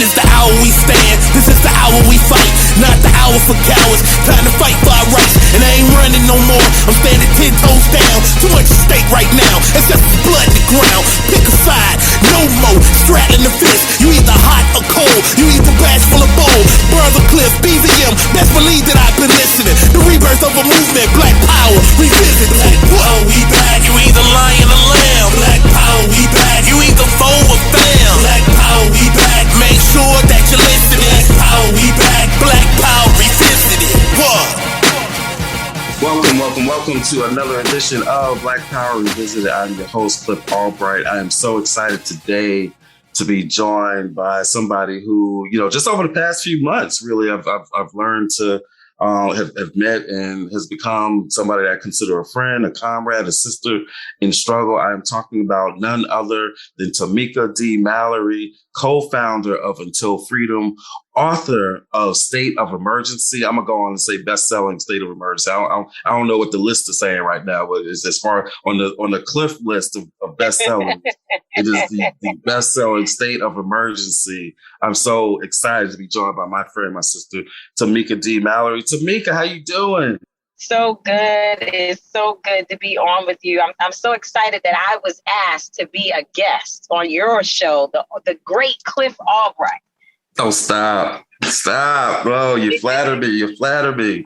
is the hour we stand. This is the hour we fight. Not the hour for cowards. Time to fight for our rights. And I ain't running no more. I'm standing 10 toes down. Too much at stake right now. It's just blood in the ground. Pick a side. No more. Straddling the fist. You either hot or cold. You either bashful or bold. Brother Cliff, BVM. Best believe that I've been listening. The rebirth of a movement. Black power. Revisit. Black power. We back. You either lion or lamb. Black power. We back. You either foe or fam. Black power. We back. Make sure that you're listening. Black power. We back. Black power. Revisited. What? Welcome to another edition of Black Power Revisited. I'm your host, Cliff Albright. I am so excited today to be joined by somebody who, just over the past few months, really, I've learned to have met and has become somebody that I consider a friend, a comrade, a sister in struggle. I am talking about none other than Tamika D. Mallory, co-founder of Until Freedom, author of Stae of Emergency. I'm gonna go on and say best-selling Stae of Emergency. I don't know what the list is saying right now, but it's as far on the Cliff list of best-selling. It is the best-selling Stae of Emergency. I'm so excited to be joined by my friend, my sister, Tamika D. Mallory. Tamika, how you doing? So good. It's so good to be on with you. I'm so excited that I was asked to be a guest on your show, the great Cliff Albright. Oh, stop, bro. You flatter me.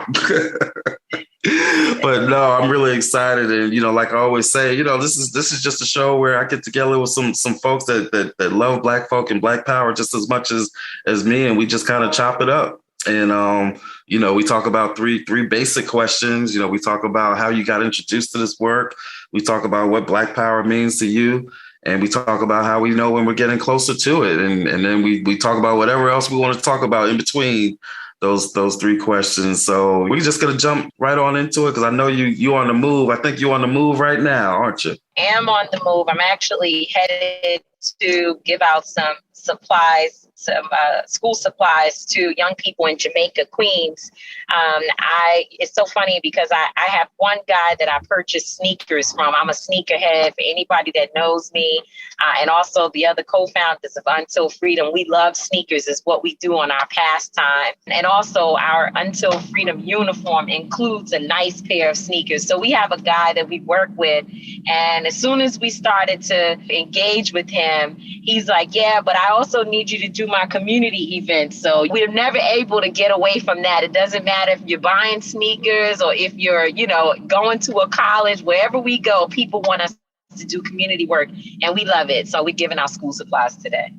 But no, I'm really excited. And, like I always say, this is just a show where I get together with some folks that love Black folk and Black power just as much as me. And we just kind of chop it up. And, we talk about three basic questions. We talk about how you got introduced to this work. We talk about what Black power means to you. And we talk about how we know when we're getting closer to it. And then we talk about whatever else we want to talk about in between those three questions. So we're just going to jump right on into it because I know you on the move. I think you're on the move right now, aren't you? I am on the move. I'm actually headed to give out some supplies, school supplies to young people in Jamaica, Queens. It's so funny because I have one guy that I purchased sneakers from. I'm a sneakerhead for anybody that knows me. And also the other co-founders of Until Freedom. We love sneakers is what we do on our pastime. And also our Until Freedom uniform includes a nice pair of sneakers. So we have a guy that we work with. And as soon as we started to engage with him, he's like, yeah, but I also need you to do my community event. So we're never able to get away from that. It doesn't matter if you're buying sneakers or if you're, going to a college, wherever we go, people want us to do community work and we love it. So we're giving out school supplies today.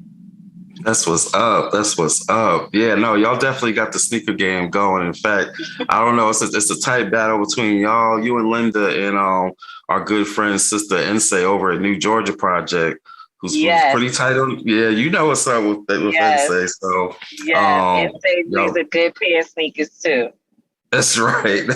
That's what's up. Yeah, no, y'all definitely got the sneaker game going. In fact, I don't know, it's a tight battle between y'all, you and Linda and our good friend, sister Nsay over at New Georgia Project. Who's pretty tight on, what's up with Nsay. So Nsay needs a good pair of sneakers too. That's right.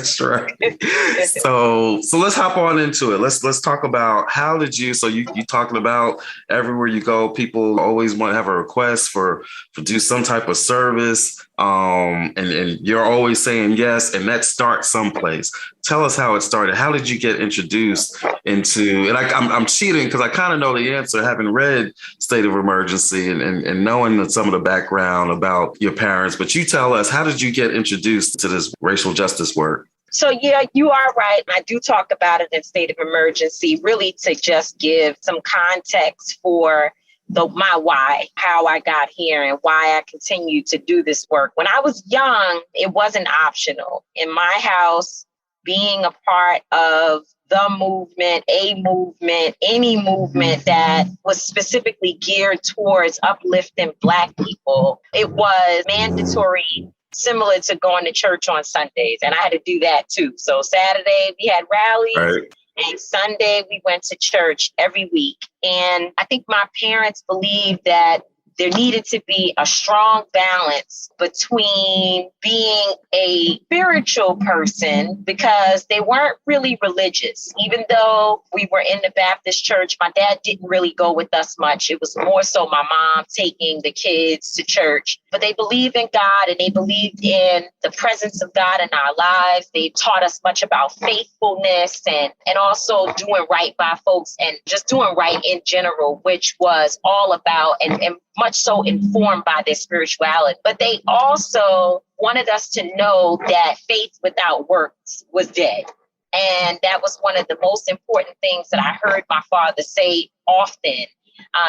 So let's hop on into it. Let's talk about how did you talking about everywhere you go, people always want to have a request for do some type of service. And you're always saying yes, and that starts someplace. Tell us how it started. How did you get introduced into, and I'm cheating because I kind of know the answer, having read Stae of Emergency and knowing some of the background about your parents, but you tell us, how did you get introduced to this racial justice work? So, yeah, you are right. I do talk about it in Stae of Emergency, really to just give some context for my why, how I got here and why I continue to do this work. When I was young, it wasn't optional. In my house, being a part of the movement, any movement that was specifically geared towards uplifting Black people, it was mandatory, similar to going to church on Sundays. And I had to do that too. So Saturday we had rallies. Right. And Sunday, we went to church every week. And I think my parents believed that there needed to be a strong balance between being a spiritual person because they weren't really religious. Even though we were in the Baptist church, my dad didn't really go with us much. It was more so my mom taking the kids to church. But they believed in God and they believed in the presence of God in our lives. They taught us much about faithfulness and also doing right by folks and just doing right in general, which was all about and much much so informed by their spirituality. But they also wanted us to know that faith without works was dead. And that was one of the most important things that I heard my father say often,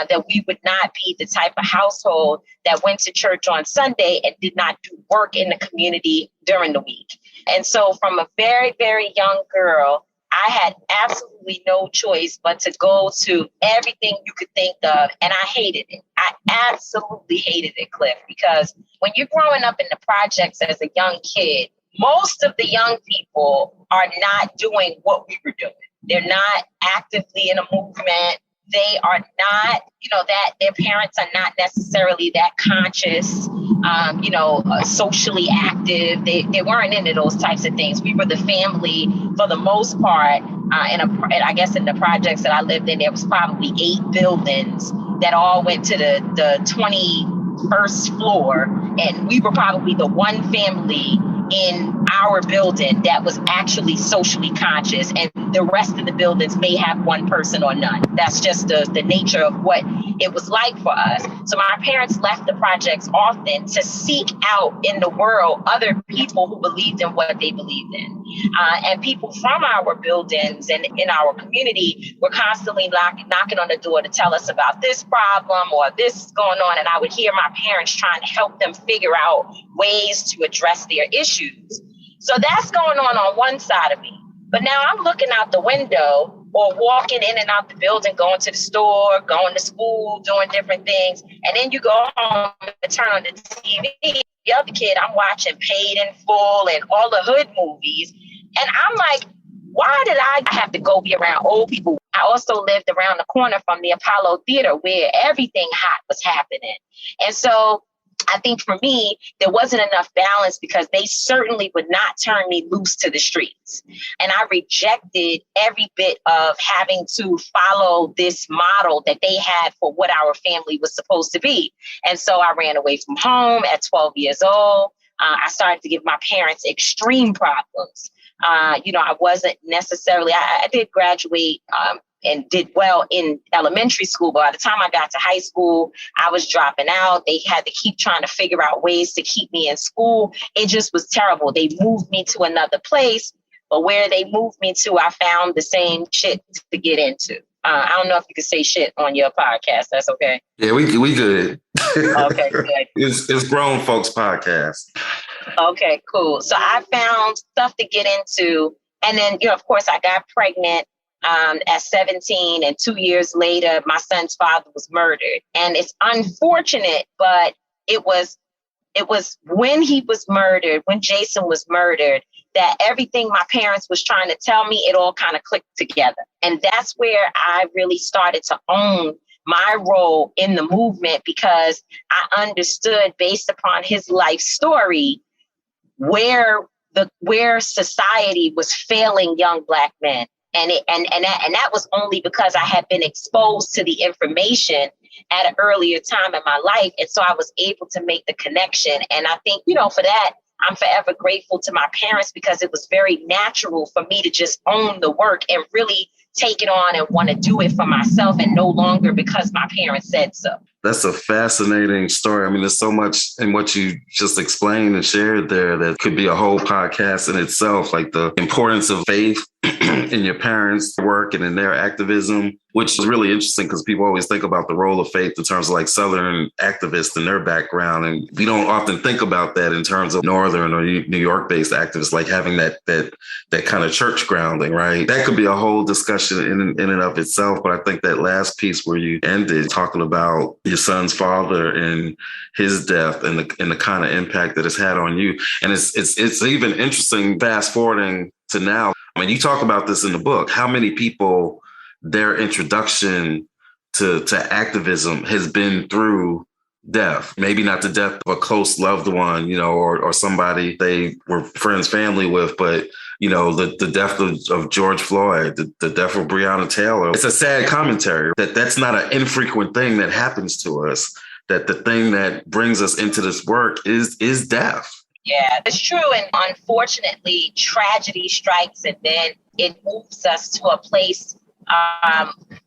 that we would not be the type of household that went to church on Sunday and did not do work in the community during the week. And so from a very, very young girl, I had absolutely no choice but to go to everything you could think of. And I hated it. I absolutely hated it, Cliff, because when you're growing up in the projects as a young kid, most of the young people are not doing what we were doing. They're not actively in a movement. They are not, that their parents are not necessarily that conscious, socially active. They weren't into those types of things. We were the family for the most part. And I guess in the projects that I lived in, there was probably 8 buildings that all went to the 21st floor. And we were probably the one family in our building that was actually socially conscious, and the rest of the buildings may have one person or none. That's just the nature of what it was like for us. So my parents left the projects often to seek out in the world other people who believed in what they believed in. And people from our buildings and in our community were constantly knocking on the door to tell us about this problem or this going on. And I would hear my parents trying to help them figure out ways to address their issues. So that's going on one side of me. But now I'm looking out the window or walking in and out the building, going to the store, going to school, doing different things. And then you go home and turn on the TV. The other kid, I'm watching Paid in Full and all the hood movies. And I'm like, why did I have to go be around old people? I also lived around the corner from the Apollo Theater where everything hot was happening. And so I think for me, there wasn't enough balance because they certainly would not turn me loose to the streets. And I rejected every bit of having to follow this model that they had for what our family was supposed to be. And so I ran away from home at 12 years old. I started to give my parents extreme problems. I wasn't necessarily, I did graduate and did well in elementary school. But by the time I got to high school, I was dropping out. They had to keep trying to figure out ways to keep me in school. It just was terrible. They moved me to another place, but where they moved me to, I found the same shit to get into. I don't know if you could say shit on your podcast. That's okay. Yeah, we good. Okay, good. It's grown folks podcast. Okay, cool. So I found stuff to get into. And then, of course, I got pregnant at 17, and 2 years later, my son's father was murdered. And it's unfortunate, but it was when he was murdered, when Jason was murdered, that everything my parents was trying to tell me, it all kind of clicked together. And that's where I really started to own my role in the movement, because I understood, based upon his life story, where society was failing young Black men. And that was only because I had been exposed to the information at an earlier time in my life. And so I was able to make the connection. And I think, for that, I'm forever grateful to my parents, because it was very natural for me to just own the work and really take it on and want to do it for myself, and no longer because my parents said so. That's a fascinating story. I mean, there's so much in what you just explained and shared there that could be a whole podcast in itself, like the importance of faith in your parents' work and in their activism, which is really interesting because people always think about the role of faith in terms of like Southern activists and their background. And we don't often think about that in terms of Northern or New York-based activists, like having that kind of church grounding, right? That could be a whole discussion in and of itself. But I think that last piece where you ended talking about your son's father and his death and the kind of impact that it's had on you. And it's even interesting fast forwarding to now. I mean, you talk about this in the book, how many people their introduction to activism has been through death, maybe not the death of a close loved one, or somebody they were friends, family with, but the death of George Floyd, the death of Breonna Taylor. It's a sad commentary that's not an infrequent thing that happens to us, that the thing that brings us into this work is death. Yeah, it's true. And unfortunately, tragedy strikes, and then it moves us to a place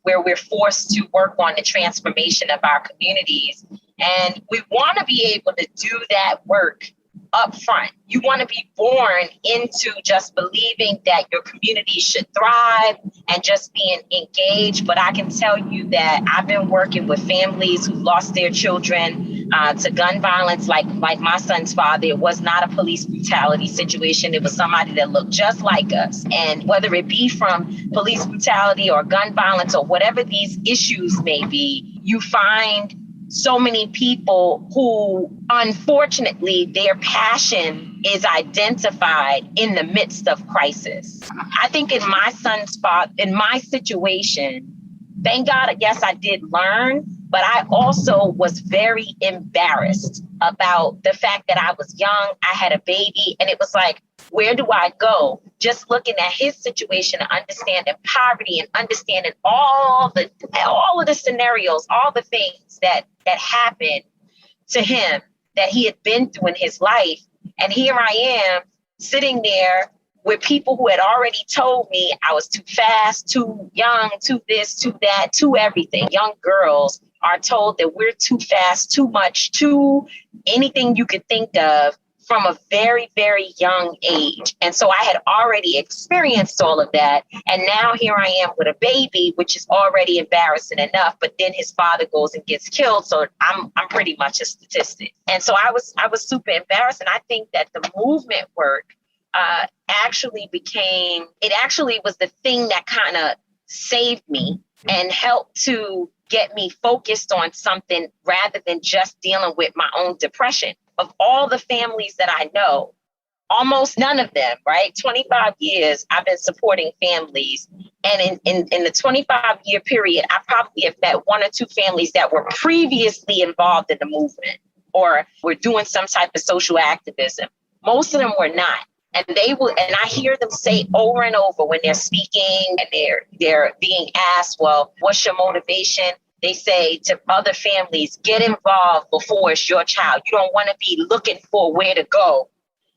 where we're forced to work on the transformation of our communities. And we want to be able to do that work up front. You want to be born into just believing that your community should thrive and just being engaged. But I can tell you that I've been working with families who lost their children to gun violence, like my son's father. It was not a police brutality situation. It was somebody that looked just like us. And whether it be from police brutality or gun violence or whatever these issues may be, you find so many people who, unfortunately, their passion is identified in the midst of crisis. I think in my son's father, in my situation, thank God, yes, I did learn, but I also was very embarrassed about the fact that I was young, I had a baby, and it was like, where do I go? Just looking at his situation and understanding poverty and understanding all of the scenarios, all the things that happened to him that he had been through in his life. And here I am sitting there with people who had already told me I was too fast, too young, too this, too that, too everything. Young girls are told that we're too fast, too much, too anything you could think of from a very, very young age. And so I had already experienced all of that. And now here I am with a baby, which is already embarrassing enough. But then his father goes and gets killed. So I'm pretty much a statistic. And so I was super embarrassed. And I think that the movement work actually was the thing that kind of saved me and helped to get me focused on something rather than just dealing with my own depression. Of all the families that I know, almost none of them, right? 25 years I've been supporting families. And in the 25-year period, I probably have met one or two families that were previously involved in the movement or were doing some type of social activism. Most of them were not. And I hear them say over and over when they're speaking and they're being asked, well, what's your motivation? They say to other families, get involved before it's your child. You don't want to be looking for where to go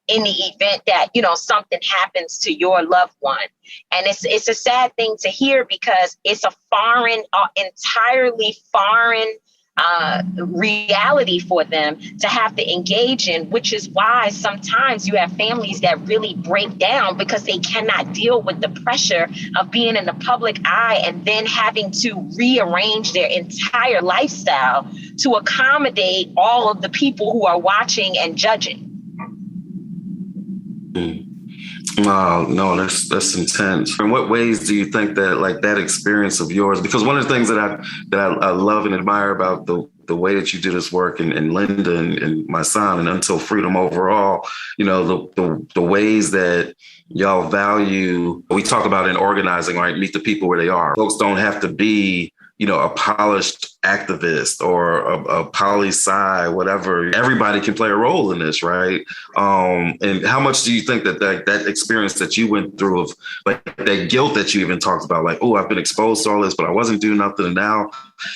in the event that, something happens to your loved one. And it's a sad thing to hear because it's a entirely foreign reality for them to have to engage in, which is why sometimes you have families that really break down because they cannot deal with the pressure of being in the public eye and then having to rearrange their entire lifestyle to accommodate all of the people who are watching and judging. No, that's intense. In what ways do you think that that experience of yours? Because one of the things that I love and admire about the way that you do this work and Linda and my son and Until Freedom overall, the ways that y'all value. We talk about in organizing, right? Meet the people where they are. Folks don't have to be a polished activist or a poli-sci, whatever. Everybody can play a role in this, right? And how much do you think that experience that you went through of like that guilt that you even talked about, like, oh, I've been exposed to all this, but I wasn't doing nothing. And now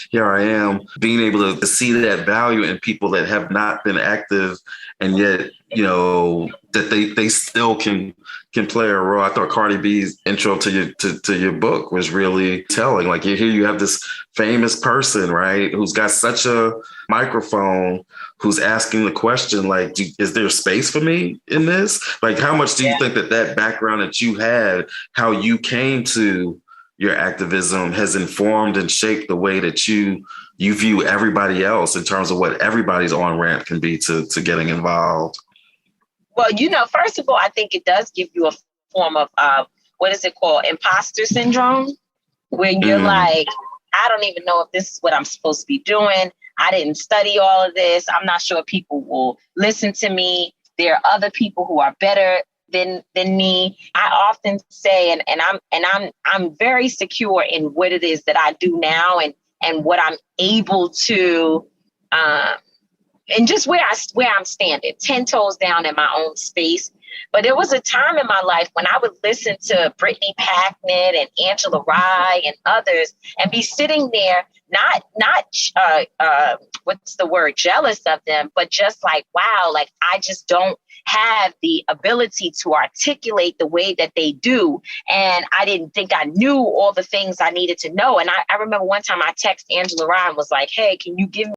here I am being able to see that value in people that have not been active and yet, that they still can play a role. I thought Cardi B's intro to your book was really telling. Like here you have this famous person, right, who's got such a microphone, who's asking the question, like, is there space for me in this? Like, how much do you think that background that you had, how you came to your activism has informed and shaped the way that you view everybody else in terms of what everybody's on-ramp can be to getting involved? Well, first of all, I think it does give you a form of, what is it called? Imposter syndrome, where you're like, I don't even know if this is what I'm supposed to be doing. I didn't study all of this. I'm not sure people will listen to me. There are other people who are better than me. I often say, and I'm very secure in what it is that I do now and what I'm able to, and just where I'm standing, 10 toes down in my own space. But there was a time in my life when I would listen to Brittany Packnett and Angela Rye and others and be sitting there, not what's the word, jealous of them, but just like, wow, like I just don't have the ability to articulate the way that they do. And I didn't think I knew all the things I needed to know. And I remember one time I texted Angela Rye and was like, hey, can you give me